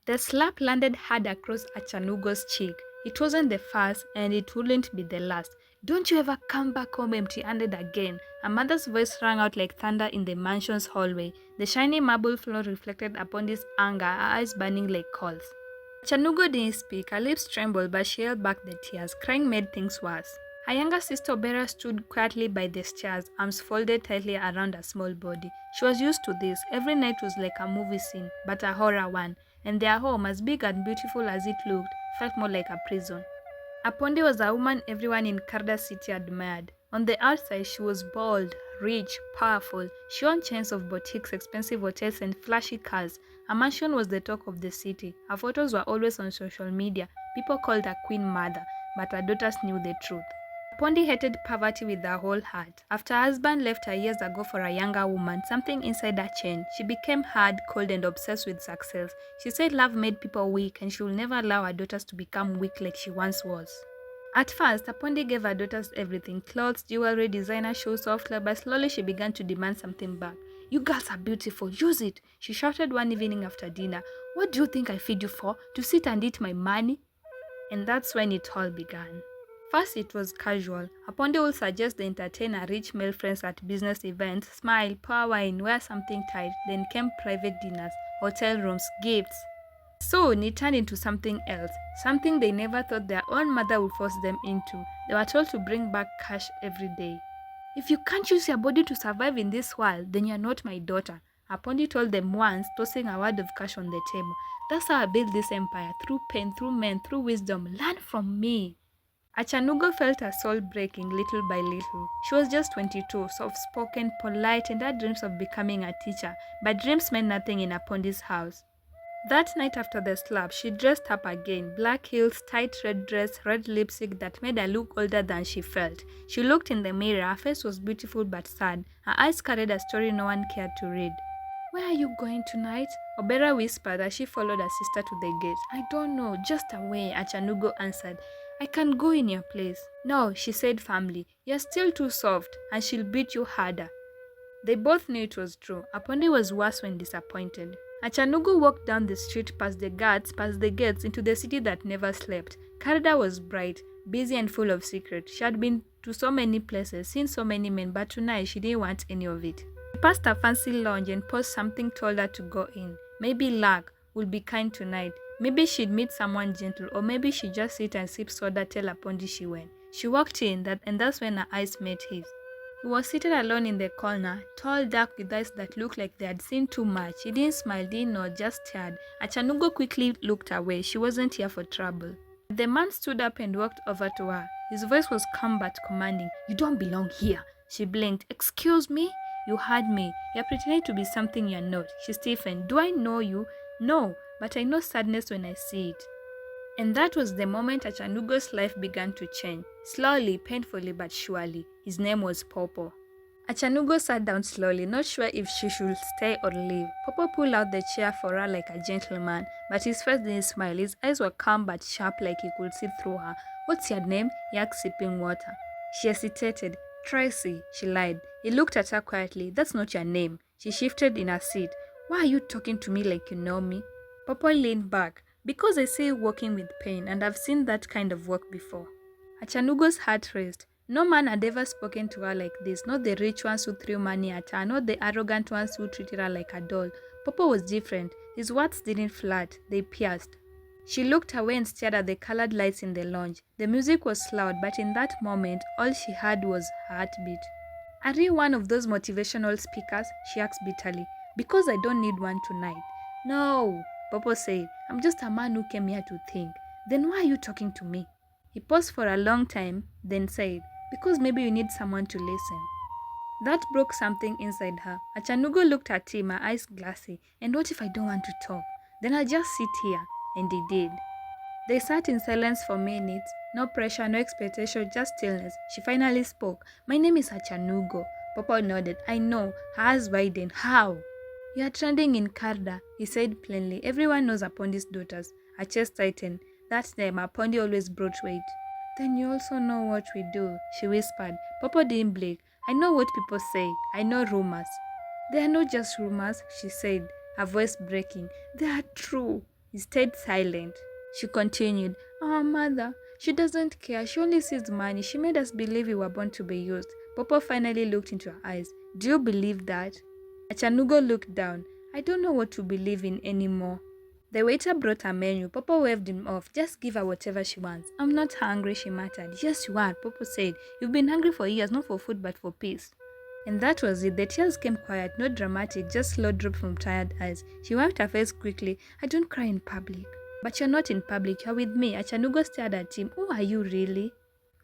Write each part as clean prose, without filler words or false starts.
The slap landed hard across Achanugo's cheek. It wasn't the first, and it wouldn't be the last. "Don't you ever come back home empty-handed again." A mother's voice rang out like thunder in the mansion's hallway. The shiny marble floor reflected upon this anger, her eyes burning like coals. Achanugo didn't speak. Her lips trembled, but she held back the tears. Crying made things worse. Her younger sister Obera stood quietly by the stairs, arms folded tightly around her small body. She was used to this. Every night was like a movie scene, but a horror one. And their home, as big and beautiful as it looked, felt more like a prison. Apondi was a woman everyone in Karda City admired. On the outside, she was bold, rich, powerful. She owned chains of boutiques, expensive hotels, and flashy cars. Her mansion was the talk of the city. Her photos were always on social media. People called her Queen Mother, but her daughters knew the truth. Apondi hated poverty with her whole heart. After her husband left her years ago for a younger woman, something inside her changed. She became hard, cold, and obsessed with success. She said love made people weak, and she would never allow her daughters to become weak like she once was. At first, Apondi gave her daughters everything: clothes, jewelry, designer shoes, soft love, but slowly she began to demand something back. "You girls are beautiful, use it," she shouted one evening after dinner. "What do you think I feed you for? To sit and eat my money?" And that's when it all began. First, it was casual. Apondi would suggest they entertain her rich male friends at business events, smile, pour wine, wear something tight. Then came private dinners, hotel rooms, gifts. Soon it turned into something else, something they never thought their own mother would force them into. They were told to bring back cash every day. "If you can't use your body to survive in this world, then you're not my daughter," Apondi told them once, tossing a wad of cash on the table. "That's how I built this empire, through pain, through men, through wisdom. Learn from me." Achanugo felt her soul breaking little by little. She was just 22, soft-spoken, polite, and had dreams of becoming a teacher, but dreams meant nothing in Apondi's house. That night after the slap, she dressed up again. Black heels, tight red dress, red lipstick that made her look older than she felt. She looked in the mirror. Her face was beautiful but sad. Her eyes carried a story no one cared to read. "Where are you going tonight?" Obera whispered as she followed her sister to the gate. "I don't know, just away," Achanugo answered. "I can go in your place." "No," she said firmly. "You're still too soft, and she'll beat you harder." They both knew it was true. Apondi was worse when disappointed. Achanugo walked down the street, past the guards, past the gates, into the city that never slept. Karda was bright, busy, and full of secrets. She had been to so many places, seen so many men, but tonight she didn't want any of it. She passed a fancy lounge and paused. Something told her to go in. Maybe luck would be kind tonight. Maybe she'd meet someone gentle, or maybe she'd just sit and sip soda till Apondi she went. She walked in, and that's when her eyes met his. He was seated alone in the corner, tall, dark, with eyes that looked like they had seen too much. He didn't smile, didn't nod, just stared. Achanugo quickly looked away. She wasn't here for trouble. The man stood up and walked over to her. His voice was calm but commanding. "You don't belong here." She blinked. "Excuse me?" "You heard me. You're pretending to be something you're not." She stiffened. "Do I know you?" "No, but I know sadness when I see it." And that was the moment Achanugo's life began to change. Slowly, painfully, but surely. His name was Popo. Achanugo sat down slowly, not sure if she should stay or leave. Popo pulled out the chair for her like a gentleman, but his face didn't smile. His eyes were calm but sharp, like he could see through her. "What's your name?" he asked, sipping water. She hesitated. "Tracy," she lied. He looked at her quietly. "That's not your name." She shifted in her seat. "Why are you talking to me like you know me?" Popo leaned back. "Because I see you walking with pain, and I've seen that kind of work before." Achanugo's heart raced. No man had ever spoken to her like this, not the rich ones who threw money at her, not the arrogant ones who treated her like a doll. Popo was different. His words didn't flat, they pierced. She looked away and stared at the colored lights in the lounge. The music was loud, but in that moment, all she heard was her heartbeat. "Are you one of those motivational speakers?" she asked bitterly. "Because I don't need one tonight." "No," Popo said. "I'm just a man who came here to think." "Then why are you talking to me?" He paused for a long time, then said, "Because maybe you need someone to listen." That broke something inside her. Achanugo looked at him, her eyes glassy. "And what if I don't want to talk? Then I'll just sit here." And he did. They sat in silence for minutes. No pressure, no expectation, just stillness. She finally spoke. "My name is Achanugo." Popo nodded. "I know." Her eyes widened. "How?" "You are trending in Karda," he said plainly. "Everyone knows Apondi's daughters." Her chest tightened. That time, Apondi always brought weight. "Then you also know what we do," she whispered. Popo didn't blink. "I know what people say. I know rumors." "They are not just rumors," she said, her voice breaking. "They are true." He stayed silent. She continued, "Oh, mother, she doesn't care. She only sees money. She made us believe we were born to be used." Popo finally looked into her eyes. "Do you believe that?" Achanugo looked down. "I don't know what to believe in anymore." The waiter brought her menu. Popo waved him off. "Just give her whatever she wants." "I'm not hungry," she muttered. "Yes, you are," Popo said. "You've been hungry for years, not for food but for peace." And that was it. The tears came quiet, not dramatic, just slow drop from tired eyes. She wiped her face quickly. "I don't cry in public." "But you're not in public, you're with me." Achanugo stared at him. "Who are you really?"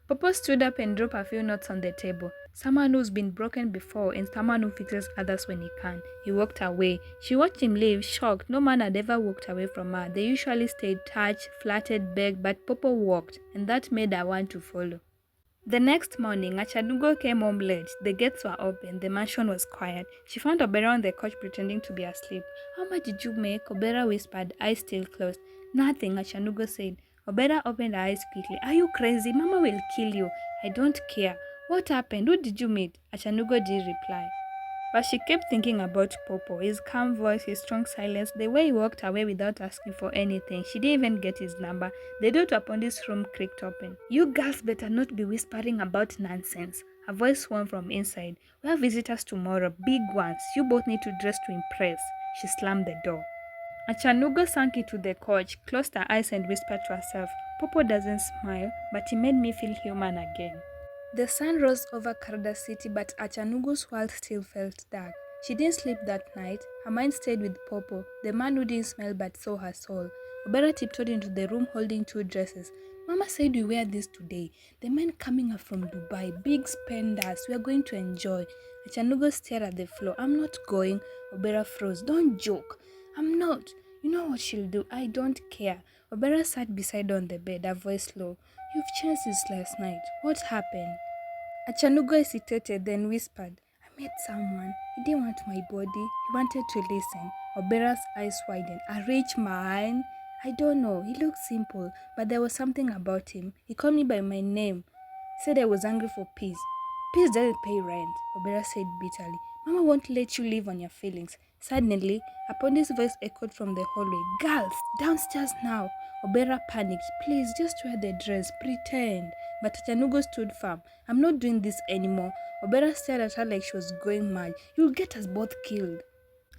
Popo stood up and dropped a few notes on the table. "Someone who's been broken before and someone who fixes others when he can." He walked away. She watched him leave, shocked. No man had ever walked away from her. They usually stayed, touched, flirted, begged, but Popo walked, and that made her want to follow. The next morning, Achanugo came home late. The gates were open. The mansion was quiet. She found Obera on the couch pretending to be asleep. "How much did you make?" Obera whispered, eyes still closed. "Nothing," Achanugo said. Obera opened her eyes quickly. "Are you crazy? Mama will kill you." "I don't care." "What happened? Who did you meet?" Achanugo didn't reply. But she kept thinking about Popo, his calm voice, his strong silence, the way he walked away without asking for anything. She didn't even get his number. The door to Apondi's room creaked open. "You girls better not be whispering about nonsense." Her voice swung from inside. "We have visitors tomorrow, big ones. You both need to dress to impress." She slammed the door. Achanugo sank into the couch, closed her eyes and whispered to herself, "Popo doesn't smile, but he made me feel human again." The sun rose over Karada City, but Achanugo's world still felt dark. She didn't sleep that night. Her mind stayed with Popo, the man who didn't smile but saw her soul. Obera tiptoed into the room holding two dresses. "Mama said we wear this today. The men coming up from Dubai, big spenders. We are going to enjoy." Achanugo stared at the floor. "I'm not going." Obera froze. "Don't joke." "I'm not. You know what she'll do. I don't care." Obera sat beside her on the bed, her voice low. "You've changed since last night. What happened?" Achanugo hesitated, then whispered, "I met someone. He didn't want my body. He wanted to listen." Obera's eyes widened. "A rich man?" "I don't know. He looked simple, but there was something about him. He called me by my name. Said I was hungry for peace." "Peace doesn't pay rent," Obera said bitterly. "Mama won't let you live on your feelings." Suddenly, Apondi's voice echoed from the hallway. "Girls, downstairs now." Obera panicked. "Please, just wear the dress. Pretend." But Achanugo stood firm. "I'm not doing this anymore." Obera stared at her like she was going mad. "You'll get us both killed."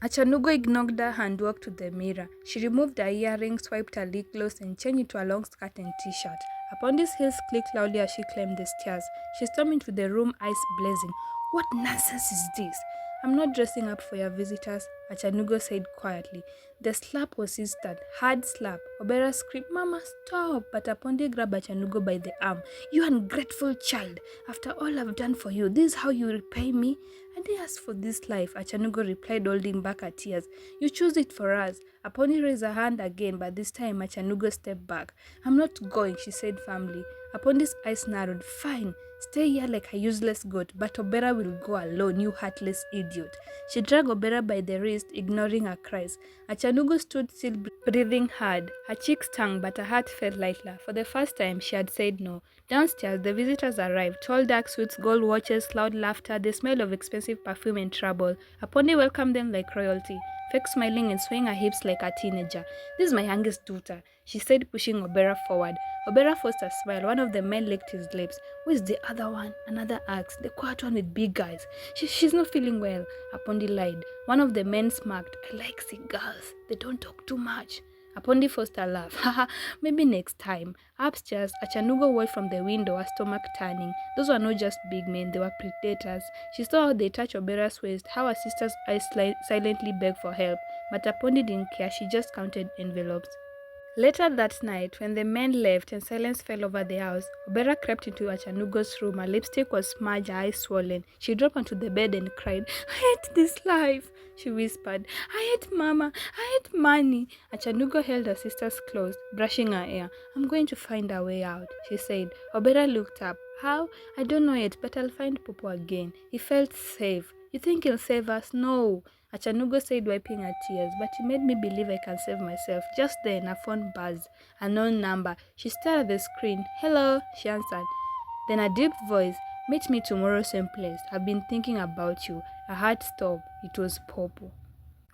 Achanugo ignored her and walked to the mirror. She removed her earrings, wiped her lip gloss, and changed into a long skirt and t-shirt. Apondi's heels clicked loudly as she climbed the stairs. She stormed into the room, eyes blazing. "What nonsense is this?" "I'm not dressing up for your visitors," Achanugo said quietly. The slap was instant, hard slap. Obera screamed, "Mama, stop!" But Apondi grabbed Achanugo by the arm. "You ungrateful child! After all I've done for you, this is how you repay me?" "I didn't ask for this life," Achanugo replied, holding back her tears. "You choose it for us." Apondi raised her hand again, but this time Achanugo stepped back. "I'm not going," she said firmly. Apondi's eyes narrowed. "Fine. Stay here like a useless goat, but Obera will go alone, you heartless idiot." She dragged Obera by the wrist, ignoring her cries. Achanugo stood still, breathing hard. Her cheeks stung, but her heart felt lighter. For the first time, she had said no. Downstairs, the visitors arrived. Tall dark suits, gold watches, loud laughter, the smell of expensive perfume and trouble. Apondi welcomed them like royalty, fake smiling and swaying her hips like a teenager. "This is my youngest daughter," she said, pushing Obera forward. Obera forced a smile. One of the men licked his lips. "Where's the other one?" Another asked. "The quiet one with big eyes." She's not feeling well," Apondi lied. One of the men smirked. "I like cigars. They don't talk too much." Apondi forced a laugh. "Haha, maybe next time." Upstairs, Achanugo watched from the window, her stomach turning. Those were not just big men, they were predators. She saw how they touched Obera's waist, how her sister's eyes silently begged for help. But Apondi didn't care, she just counted envelopes. Later that night, when the men left and silence fell over the house, Obera crept into Achanugo's room. Her lipstick was smudged, her eyes swollen. She dropped onto the bed and cried. "I hate this life," she whispered. "I hate Mama. I hate money." Achanugo held her sisters close, brushing her hair. "I'm going to find a way out," she said. Obera looked up. "How? I don't know yet, but I'll find Popo again." He felt safe. "You think he'll save us?" "No," Achanugo said, wiping her tears, "but he made me believe I can save myself." Just then, her phone buzzed. A known number. She stared at the screen. "Hello," she answered. Then a deep voice, "Meet me tomorrow, same place. I've been thinking about you." Her heart stopped. It was Popo.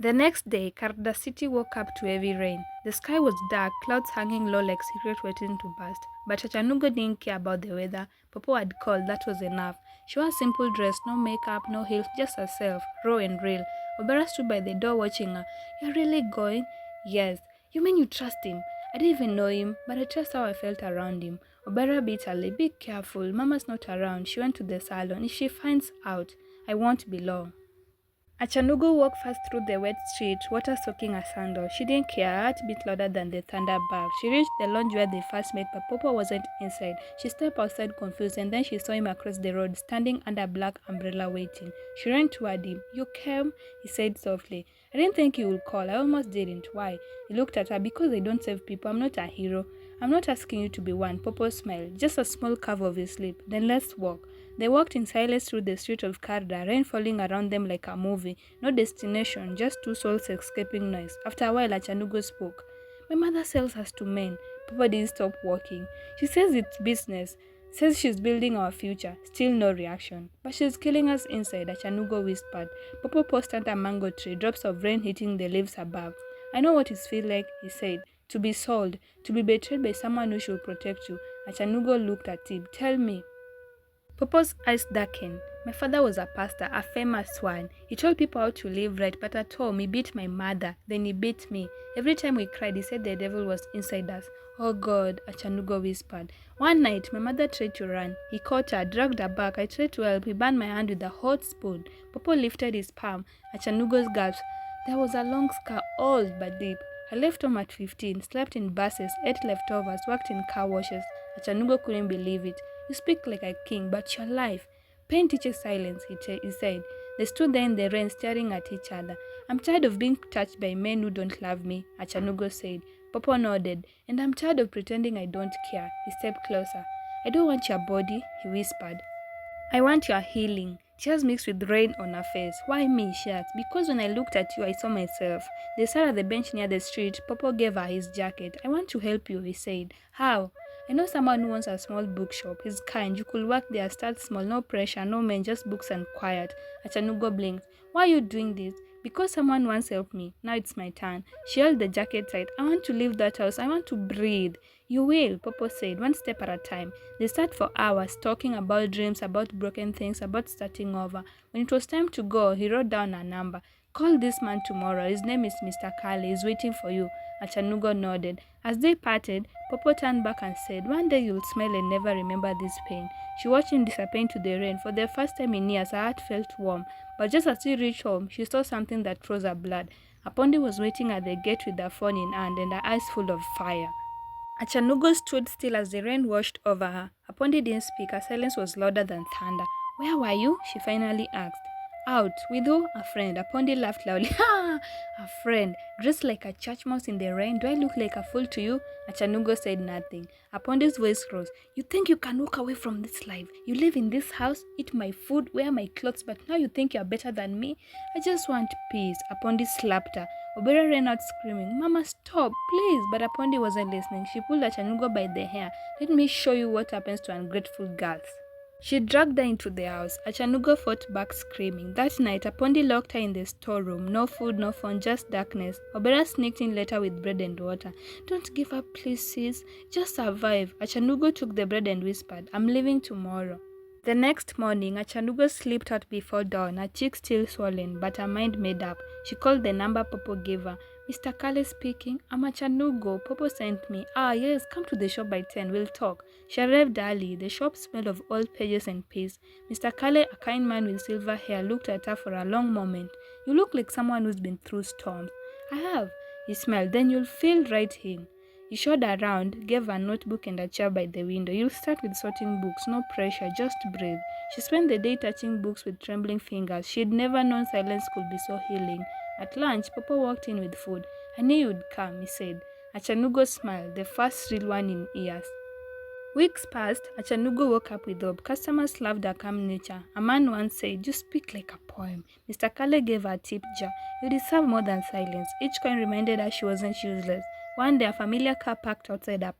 The next day, Karda City woke up to heavy rain. The sky was dark, clouds hanging low like secret waiting to burst. But Achanugo didn't care about the weather. Popo had called, that was enough. She wore a simple dress, no makeup, no heels, just herself, raw and real. Obera stood by the door watching her. You're really going? Yes. You mean you trust him? I didn't even know him, but I trust how I felt around him. Obera beat her, be careful, Mama's not around. She went to the salon. If she finds out, I won't be long. Achanugo walked fast through the wet street, water soaking her sandals. She didn't care, her heart beat louder than the thunder bark. She reached the lounge where they first met, but Popo wasn't inside. She stepped outside confused, and then she saw him across the road, standing under a black umbrella waiting. She ran toward him. You came? He said softly. I didn't think you would call. I almost didn't. Why? He looked at her. Because I don't save people. I'm not a hero. I'm not asking you to be one. Popo smiled. Just a small curve of his lip. Then let's walk. They walked in silence through the street of Karda, rain falling around them like a movie. No destination, just two souls escaping noise. After a while, Achanugo spoke. My mother sells us to men. Papa didn't stop walking. She says it's business. Says she's building our future. Still no reaction. But she's killing us inside, Achanugo whispered. Papa paused under a mango tree, drops of rain hitting the leaves above. I know what it feels like, he said. To be sold, to be betrayed by someone who should protect you. Achanugo looked at him. Tell me. Popo's eyes darkened. My father was a pastor, a famous one. He told people how to live right, but at home he beat my mother. Then he beat me. Every time we cried, he said the devil was inside us. Oh God, Achanugo whispered. One night, my mother tried to run. He caught her, dragged her back. I tried to help. He burned my hand with a hot spoon. Popo lifted his palm. Achanugo's gasped. There was a long scar, old but deep. I left home at 15, slept in buses, ate leftovers, worked in car washes. Achanugo couldn't believe it. You speak like a king, but your life. Pain teaches silence, he said. They stood there in the rain, staring at each other. I'm tired of being touched by men who don't love me, Achanugo said. Popo nodded. And I'm tired of pretending I don't care. He stepped closer. I don't want your body, he whispered. I want your healing. Tears mixed with rain on her face. Why me, she asked. Because when I looked at you, I saw myself. They sat at the bench near the street. Popo gave her his jacket. I want to help you, he said. How? I know someone who owns a small bookshop. He's kind. You could work there. Start small. No pressure. No men. Just books and quiet. Achanugo blinked. Why are you doing this? Because someone once helped me. Now it's my turn. She held the jacket tight. I want to leave that house. I want to breathe. You will, Popo said, one step at a time. They sat for hours, talking about dreams, about broken things, about starting over. When it was time to go, he wrote down a number. Call this man tomorrow. His name is Mr. Kale. He's waiting for you. Achanugo nodded. As they parted, Popo turned back and said, one day you'll smile and never remember this pain. She watched him disappear into the rain. For the first time in years, her heart felt warm. But just as she reached home, she saw something that froze her blood. Apondi was waiting at the gate with her phone in hand and her eyes full of fire. Achanugo stood still as the rain washed over her. Apondi didn't speak. Her silence was louder than thunder. Where were you? She finally asked. Out. With who? A friend. Apondi laughed loudly. Ha! A friend. Dressed like a church mouse in the rain. Do I look like a fool to you? Achanugo said nothing. Apondi's voice rose. You think you can walk away from this life? You live in this house, eat my food, wear my clothes, but now you think you're better than me? I just want peace. Apondi slapped her. Obera ran out screaming, Mama, stop, please. But Apondi wasn't listening. She pulled Achanugo by the hair. Let me show you what happens to ungrateful girls. She dragged her into the house. Achanugo fought back screaming. That night, Apondi locked her in the storeroom. No food, no phone, just darkness. Obera sneaked in later with bread and water. Don't give up, please, sis. Just survive. Achanugo took the bread and whispered, I'm leaving tomorrow. The next morning, Achanugo slipped out before dawn, her cheeks still swollen, but her mind made up. She called the number Popo gave her. Mr. Kale speaking. I'm Achanugo. Popo sent me. Ah, yes, come to the shop by 10. We'll talk. She arrived early. The shop smelled of old pages and paste. Mr. Kale, a kind man with silver hair, looked at her for a long moment. You look like someone who's been through storms. I have. He smiled. Then you'll feel right in. He showed around, gave her a notebook and a chair by the window. You'll start with sorting books, no pressure, just breathe. She spent the day touching books with trembling fingers. She'd never known silence could be so healing. At lunch, Papa walked in with food. I knew you'd come, he said. Achanugo smiled, the first real one in years. Weeks passed. Achanugo woke up with hope. Customers loved her calm nature. A man once said, you speak like a poem. Mr. Kale gave her a tip jar. You deserve more than silence. Each coin reminded her she wasn't useless. One day, a familiar car parked outside her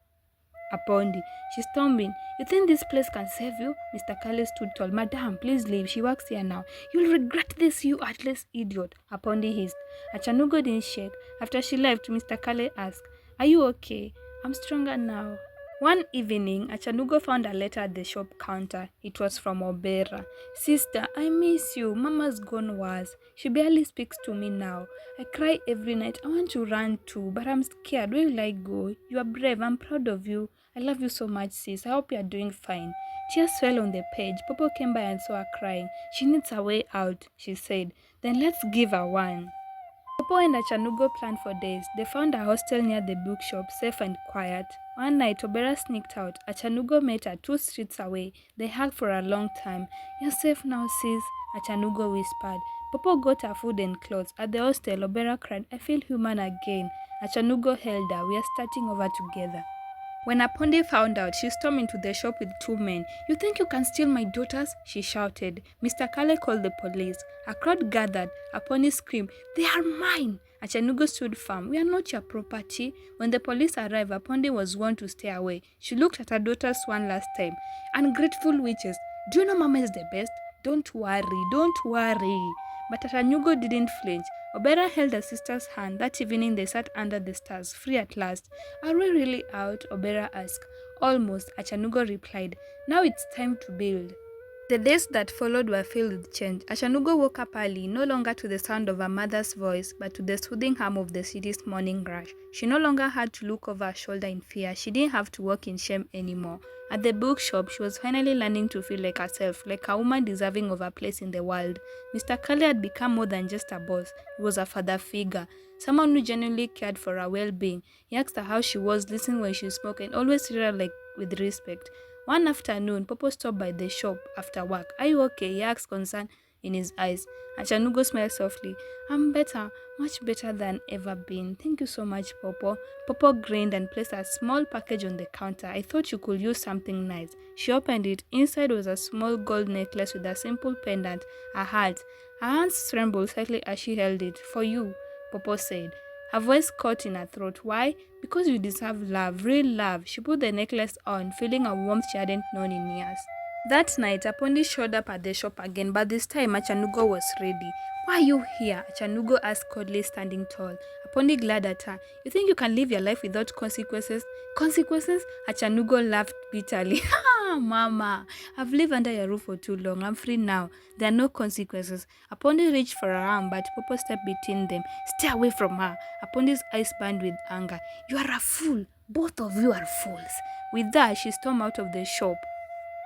Apondi. She stormed in. You think this place can save you? Mr. Kale stood tall. Madam, please leave. She works here now. You'll regret this, you heartless idiot. Apondi hissed. Achanugo didn't shake. After she left, Mr. Kale asked, Are you okay? I'm stronger now. One evening, Achanugo found a letter at the shop counter. It was from Obera. Sister, I miss you. Mama's gone worse. She barely speaks to me now. I cry every night. I want to run too, but I'm scared. Where will I go? You are brave. I'm proud of you. I love you so much, sis. I hope you are doing fine. Tears fell on the page. Popo came by and saw her crying. She needs a way out, she said. Then let's give her one. Popo and Achanugo planned for days. They found a hostel near the bookshop, safe and quiet. One night, Obera sneaked out. Achanugo met her 2 streets away. They hugged for a long time. You're safe now, sis, Achanugo whispered. Popo got her food and clothes. At the hostel, Obera cried, I feel human again. Achanugo held her. We are starting over together. When Apondi found out, she stormed into the shop with 2 men. You think you can steal my daughters? She shouted. Mr. Kale called the police. A crowd gathered. Apondi screamed, They are mine! Achanugo stood firm. We are not your property. When the police arrived, Apondi was warned to stay away. She looked at her daughters one last time. Ungrateful witches. Do you know Mama is the best? Don't worry, don't worry. But Achanugo didn't flinch. Obera held her sister's hand. That evening they sat under the stars, free at last. Are we really out? Obera asked. Almost, Achanugo replied. Now it's time to build. The days that followed were filled with change. Achanugo woke up early, no longer to the sound of her mother's voice, but to the soothing hum of the city's morning rush. She no longer had to look over her shoulder in fear. She didn't have to walk in shame anymore. At the bookshop, she was finally learning to feel like herself, like a woman deserving of a place in the world. Mr. Kale had become more than just a boss. He was a father figure, someone who genuinely cared for her well-being. He asked her how she was, listened when she spoke, and always treated her with respect. One afternoon, Popo stopped by the shop after work. Are you okay? He asked, concern in his eyes. Achanugo smiled softly. I'm better, much better than ever been. Thank you so much, Popo. Popo grinned and placed a small package on the counter. I thought you could use something nice. She opened it. Inside was a small gold necklace with a simple pendant, a heart. Her hands trembled slightly as she held it. For you, Popo said. Her voice caught in her throat. Why? Because you deserve love, real love. She put the necklace on, feeling a warmth she hadn't known in years. That night, Apondi showed up at the shop again, but this time Achanugo was ready. Why are you here? Achanugo asked coldly, standing tall. Apondi glared at her. You think you can live your life without consequences? Consequences? Achanugo laughed bitterly. Ha, Mama, I've lived under your roof for too long. I'm free now. There are no consequences. Apondi reached for her arm, but Popo stepped between them. Stay away from her. Apondi's eyes burned with anger. You are a fool. Both of you are fools. With that, she stormed out of the shop.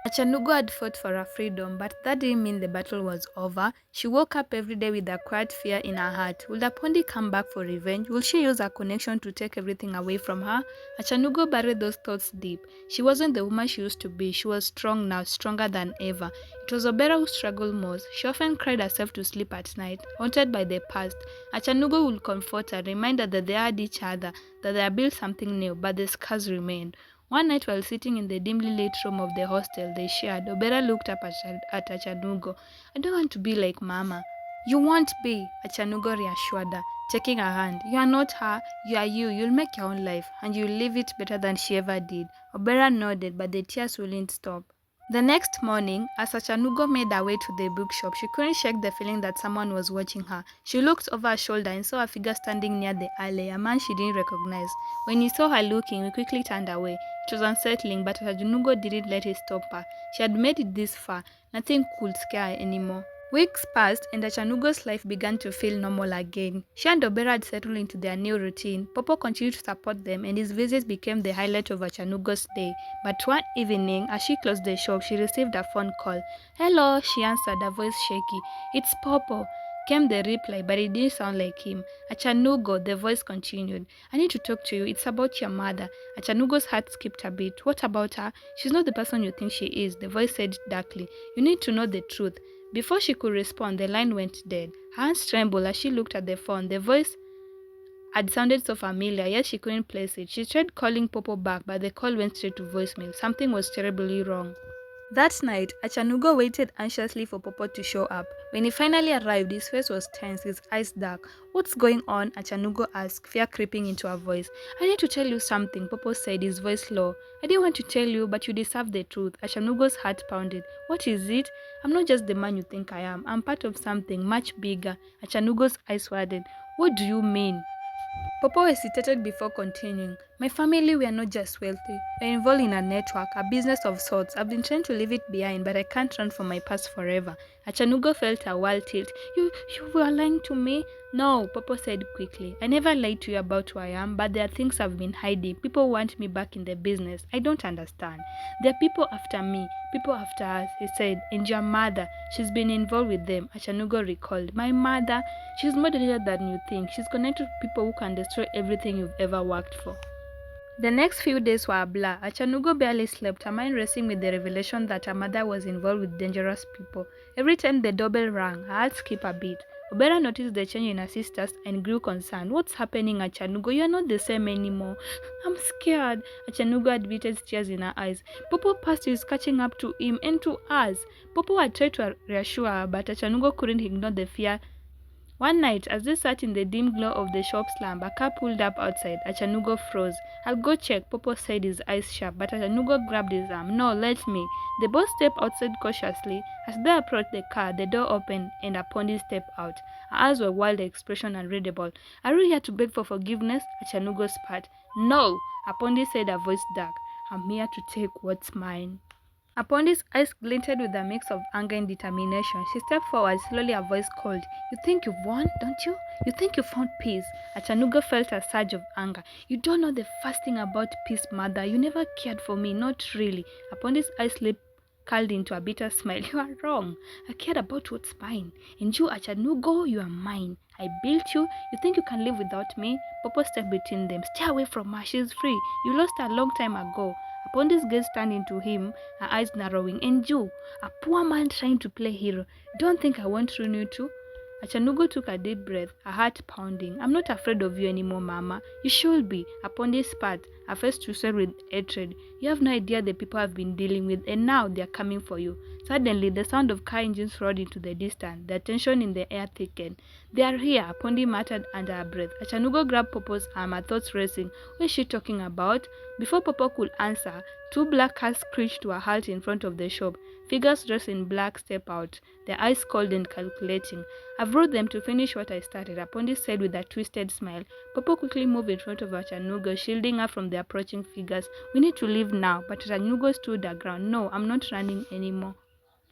Achanugo had fought for her freedom, but that didn't mean the battle was over. She woke up every day with a quiet fear in her heart. Will Apondi come back for revenge? Will she use her connection to take everything away from her? Achanugo buried those thoughts deep. She wasn't the woman she used to be. She was strong now, stronger than ever. It was Obera who struggled most. She often cried herself to sleep at night, haunted by the past. Achanugo would comfort her, remind her that they had each other, that they had built something new, but the scars remained. One night while sitting in the dimly lit room of the hostel they shared, Obera looked up at Achanugo. I don't want to be like Mama. You won't be, Achanugo reassured her, taking her hand. You are not her, you are you. You'll make your own life, and you'll live it better than she ever did. Obera nodded, but the tears wouldn't stop. The next morning, as Achanugo made her way to the bookshop, she couldn't shake the feeling that someone was watching her. She looked over her shoulder and saw a figure standing near the alley, a man she didn't recognize. When he saw her looking, he quickly turned away. It was unsettling, but Achanugo didn't let it stop her. She had made it this far. Nothing could scare her anymore. Weeks passed and Achanugo's life began to feel normal again. She and Obera had settled into their new routine. Popo continued to support them and his visits became the highlight of Achanugo's day. But one evening, as she closed the shop, she received a phone call. Hello, she answered, her voice shaky. It's Popo, came the reply, but it didn't sound like him. Achanugo, the voice continued. I need to talk to you. It's about your mother. Achanugo's heart skipped a bit. What about her? She's not the person you think she is, the voice said darkly. You need to know the truth. Before she could respond, the line went dead. Her hands trembled as she looked at the phone. The voice had sounded so familiar, yet she couldn't place it. She tried calling Popo back, but the call went straight to voicemail. Something was terribly wrong. That night, Achanugo waited anxiously for Popo to show up. When he finally arrived, his face was tense, his eyes dark. "What's going on?" Achanugo asked, fear creeping into her voice. "I need to tell you something," Popo said, his voice low. "I didn't want to tell you, but you deserve the truth." Achanugo's heart pounded. "What is it?" "I'm not just the man you think I am. I'm part of something much bigger." Achanugo's eyes widened. "What do you mean?" Popo hesitated before continuing. "My family, we are not just wealthy. We're involved in a network, a business of sorts. I've been trying to leave it behind, but I can't run from my past forever." Achanugo felt a wild tilt. You were lying to me?" "No," Popo said quickly. "I never lied to you about who I am, but there are things I've been hiding. People want me back in the business. I don't understand. There are people after me, people after us," he said. "And your mother, she's been involved with them," Achanugo recalled. "My mother? She's more dangerous than you think. She's connected to people who can destroy everything you've ever worked for." The next few days were a blur. Achanugo barely slept, her mind racing with the revelation that her mother was involved with dangerous people. Every time the doorbell rang, her heart skipped a beat. Obera noticed the change in her sisters and grew concerned. "What's happening, Achanugo? You're not the same anymore." "I'm scared," Achanugo admitted, tears in her eyes. "Popo past is catching up to him and to us." Popo had tried to reassure her, but Achanugo couldn't ignore the fear. One night, as they sat in the dim glow of the shop's lamp, a car pulled up outside. Achanugo froze. "I'll go check," Popo said, his eyes sharp, but Achanugo grabbed his arm. "No, let me." They both stepped outside cautiously. As they approached the car, the door opened and Apondi stepped out. Her eyes were wild, expression unreadable. "Are you here to beg for forgiveness?" Achanugo spat. "No," Apondi said, her voice dark. "I'm here to take what's mine." Apondi's eyes glinted with a mix of anger and determination. She stepped forward, slowly, her voice cold. "You think you've won, don't you? You think you found peace?" Achanugo felt a surge of anger. "You don't know the first thing about peace, mother. You never cared for me, not really." Apondi's eyes curled into a bitter smile. "You are wrong. I cared about what's mine. And you, Achanugo, you are mine. I built you. You think you can live without me?" Popo stepped between them. "Stay away from her. She's free. You lost her a long time ago." Apondi's gaze turned into him, her eyes narrowing. "And you, a poor man trying to play hero. Don't think I won't ruin you too." Achanugo took a deep breath, her heart pounding. "I'm not afraid of you anymore, Mama. You should be." Apondi spat, her face twisted with hatred. "You have no idea the people I've been dealing with, and now they're coming for you." Suddenly, the sound of car engines roared into the distance. The tension in the air thickened. "They are here," Apondi muttered under her breath. Achanugo grabbed Popo's arm, her thoughts racing. What is she talking about? Before Popo could answer, two black cars screeched to a halt in front of the shop. Figures dressed in black stepped out, their eyes cold and calculating. "I've brought them to finish what I started," Apondi said with a twisted smile. Popo quickly moved in front of Achanugo, shielding her from the approaching figures. "We need to leave now," but Achanugo stood her ground. "No, I'm not running anymore."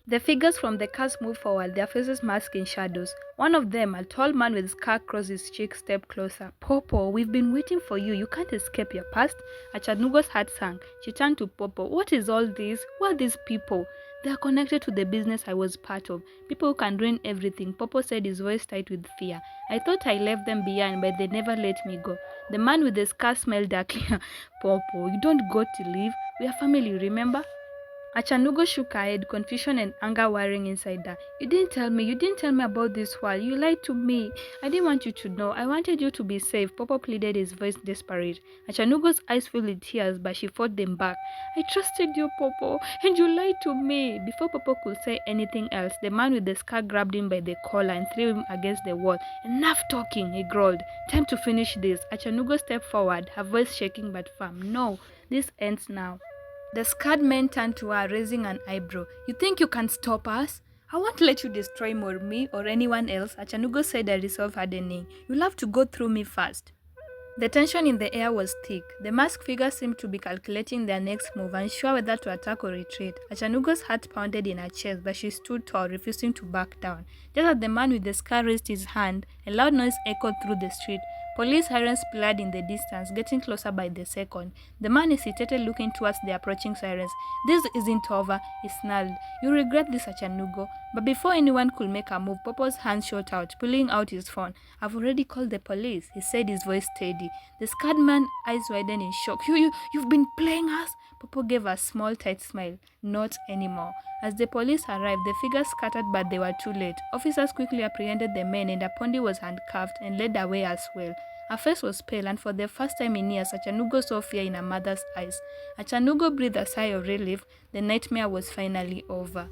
The figures from the cars moved forward, their faces masked in shadows. One of them, a tall man with a scar across his cheek, stepped closer. "Popo, we've been waiting for you. You can't escape your past." Achanugo's heart sank. She turned to Popo. "What is all this? Who are these people?" "They are connected to the business I was part of. People who can ruin everything," Popo said, his voice tight with fear. "I thought I left them behind, but they never let me go." The man with the scar smiled darkly. "Popo, you don't got to leave. We are family, remember?" Achanugo shook her head, confusion and anger wiring inside her. You didn't tell me about this while. You lied to me. I didn't want you to know. I wanted you to be safe," Popo pleaded, his voice desperate. Achanugo's eyes filled with tears, but she fought them back. "I trusted you, Popo, and you lied to me." Before Popo could say anything else, the man with the scar grabbed him by the collar and threw him against the wall. "Enough talking," he growled. "Time to finish this." Achanugo stepped forward, her voice shaking but firm. "No, this ends now." The scarred man turned to her, raising an eyebrow. "You think you can stop us?" "I won't let you destroy more me or anyone else," Achanugo said, a resolve hardening. "You'll have to go through me first." The tension in the air was thick. The masked figures seemed to be calculating their next move, unsure whether to attack or retreat. Achanugo's heart pounded in her chest, but she stood tall, refusing to back down. Just as the man with the scar raised his hand, a loud noise echoed through the street. Police sirens blared in the distance, getting closer by the second. The man hesitated, looking towards the approaching sirens. "This isn't over," he snarled. "You regret this, Achanugo." But before anyone could make a move, Popo's hand shot out, pulling out his phone. "I've already called the police," he said, his voice steady. The scarred man's eyes widened in shock. You've been playing us?" Popo gave a small, tight smile. "Not anymore." As the police arrived, the figures scattered, but they were too late. Officers quickly apprehended the men, and Apondi was handcuffed and led away as well. Her face was pale, and for the first time in years, Achanugo saw fear in her mother's eyes. Achanugo breathed a sigh of relief. The nightmare was finally over.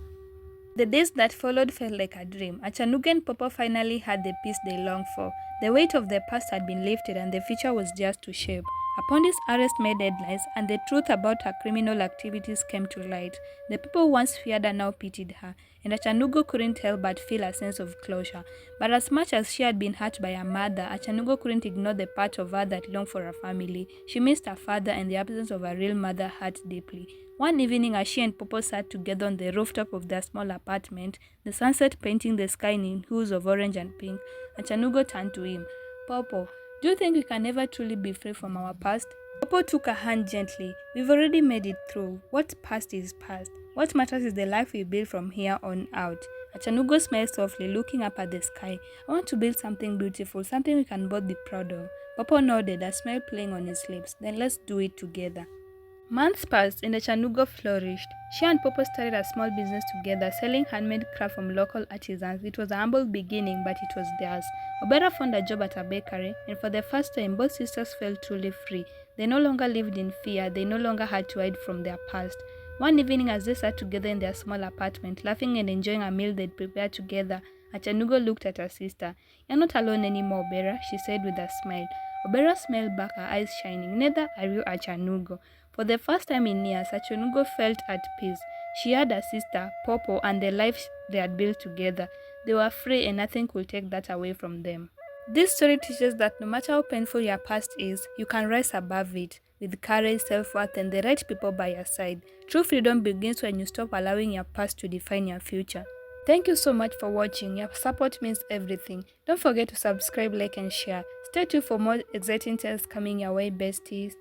The days that followed felt like a dream. Achanugo and Popo finally had the peace they longed for. The weight of the past had been lifted and the future was just to shape. Upon this arrest made headlines and the truth about her criminal activities came to light. The people who once feared her now pitied her, and Achanugo couldn't help but feel a sense of closure. But as much as she had been hurt by her mother, Achanugo couldn't ignore the part of her that longed for her family. She missed her father, and the absence of her real mother hurt deeply. One evening, as she and Popo sat together on the rooftop of their small apartment, the sunset painting the sky in hues of orange and pink, Achanugo turned to him. "Popo, do you think we can ever truly be free from our past?" Popo took her hand gently. "We've already made it through. What past is past. What matters is the life we build from here on out." Achanugo smiled softly, looking up at the sky. "I want to build something beautiful, something we can both be proud of." Popo nodded, a smile playing on his lips. "Then let's do it together." Months passed and Achanugo flourished. She and Popo started a small business together, selling handmade craft from local artisans. It was a humble beginning, but it was theirs. Obera found a job at a bakery, and for the first time, both sisters felt truly free. They no longer lived in fear. They no longer had to hide from their past. One evening, as they sat together in their small apartment, laughing and enjoying a meal they'd prepared together, Achanugo looked at her sister. "You're not alone anymore, Obera," she said with a smile. Obera smiled back, her eyes shining. "Neither are you, Achanugo." For the first time in years, Achanugo felt at peace. She had her sister, Popo, and the life they had built together. They were free, and nothing could take that away from them. This story teaches that no matter how painful your past is, you can rise above it with courage, self-worth, and the right people by your side. True freedom begins when you stop allowing your past to define your future. Thank you so much for watching. Your support means everything. Don't forget to subscribe, like, and share. Stay tuned for more exciting tales coming your way, besties.